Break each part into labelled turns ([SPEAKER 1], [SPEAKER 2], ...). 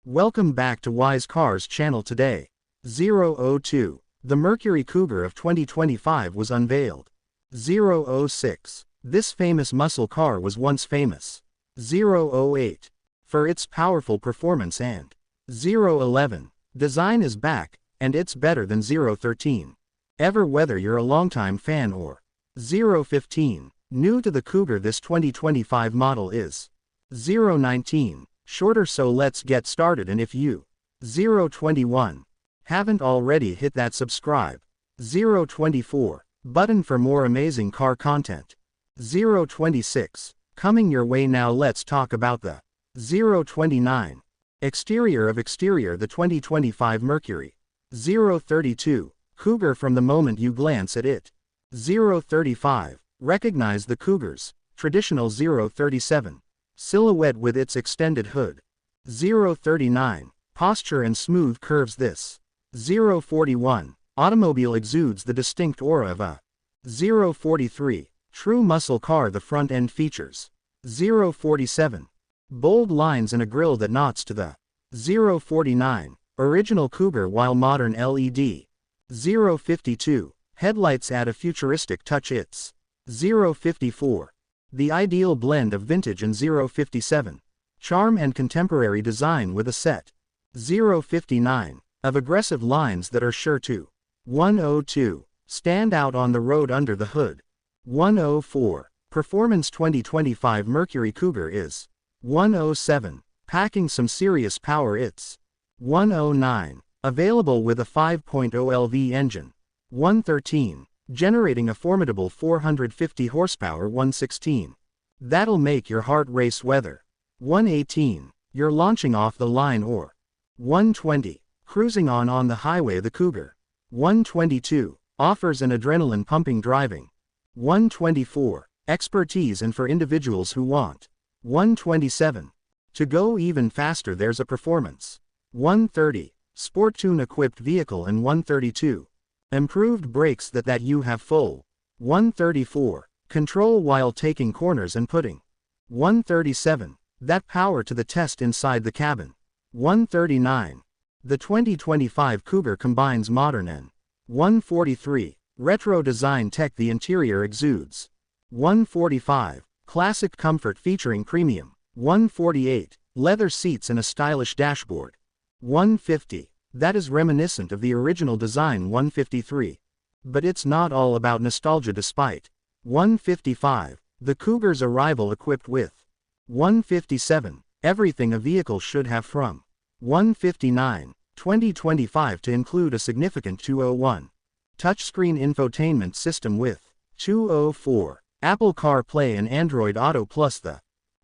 [SPEAKER 1] Welcome back to Wise Cars channel today. 002. The Mercury Cougar of 2025 was unveiled. 006. This famous muscle car was once famous. 008. For its powerful performance and 011. Design is back, and it's better than 013. Ever whether you're a longtime fan or 015. New to the Cougar, this 2025 model is 019. Shorter, so let's get started. And if you 021 haven't already, hit that subscribe 024 button for more amazing car content. 026 coming your way now. Let's talk about the 029 exterior of exterior, the 2025 Mercury 032 Cougar. From the moment you glance at it, 035 recognize the Cougar's traditional 037 silhouette with its extended hood. 039 posture and smooth curves. This 041 automobile exudes the distinct aura of a 043 true muscle car. The front end features 047 bold lines and a grille that nods to the 049 original Cougar, while modern LED 052 headlights add a futuristic touch. It's 054 the ideal blend of vintage and 057 charm and contemporary design, with a set 059 of aggressive lines that are sure to 102 stand out on the road under the hood. 104 performance. 2025 Mercury Cougar is 107 packing some serious power. It's 109 available with a 5.0 LV engine. 113 generating a formidable 450 horsepower. 116 that'll make your heart race whether 118 you're launching off the line or 120 cruising on the highway. The Cougar 122 offers an adrenaline pumping driving. 124 expertise, and for individuals who want 127 to go even faster, there's a performance. 130 sport tune equipped vehicle, and 132 improved brakes that you have full. 134 control while taking corners and putting 137 that power to the test inside the cabin. 139 the 2025 Cougar combines modern and 143 retro design tech. The interior exudes 145 classic comfort featuring premium. 148 leather seats and a stylish dashboard. 150 that is reminiscent of the original design. 153 but it's not all about nostalgia despite 155 the Cougar's arrival equipped with 157 everything a vehicle should have. From 159 2025 to include a significant 201 touchscreen infotainment system with 204 Apple CarPlay and Android Auto, plus the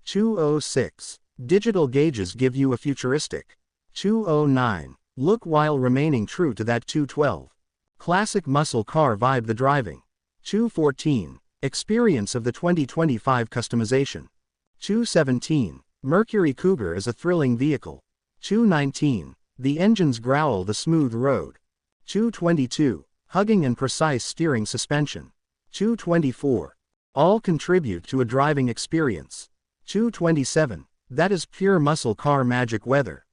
[SPEAKER 1] 206 digital gauges give you a futuristic 209 look while remaining true to that 212 classic muscle car vibe. The driving 214 experience of the 2025 customization. 217 Mercury Cougar is a thrilling vehicle. 219 the engines growl the smooth road. 222 hugging and precise steering suspension. 224 all contribute to a driving experience. 227 that is pure muscle car magic weather.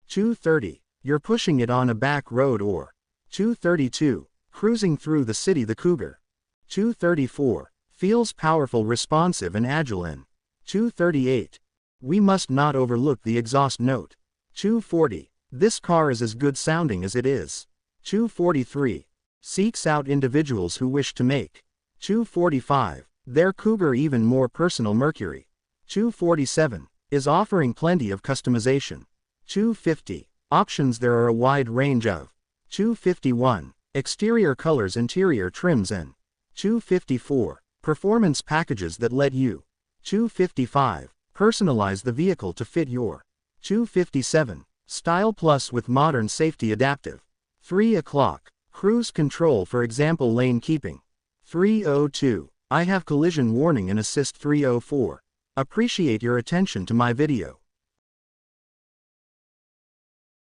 [SPEAKER 1] 230 you're pushing it on a back road, or 232 cruising through the city. The Cougar 234 feels powerful, responsive and agile. And 238 we must not overlook the exhaust note. 240 this car is as good sounding as it is. 243 seeks out individuals who wish to make 245 their Cougar even more personal. Mercury 247 is offering plenty of customization. 250 options, there are a wide range of. 251 exterior colors, interior trims, and 254 performance packages that let you 255 personalize the vehicle to fit your 257 style, plus with modern safety adaptive 3 o'clock cruise control, for example lane keeping. 302 I have collision warning and assist. 304 appreciate your attention to my video.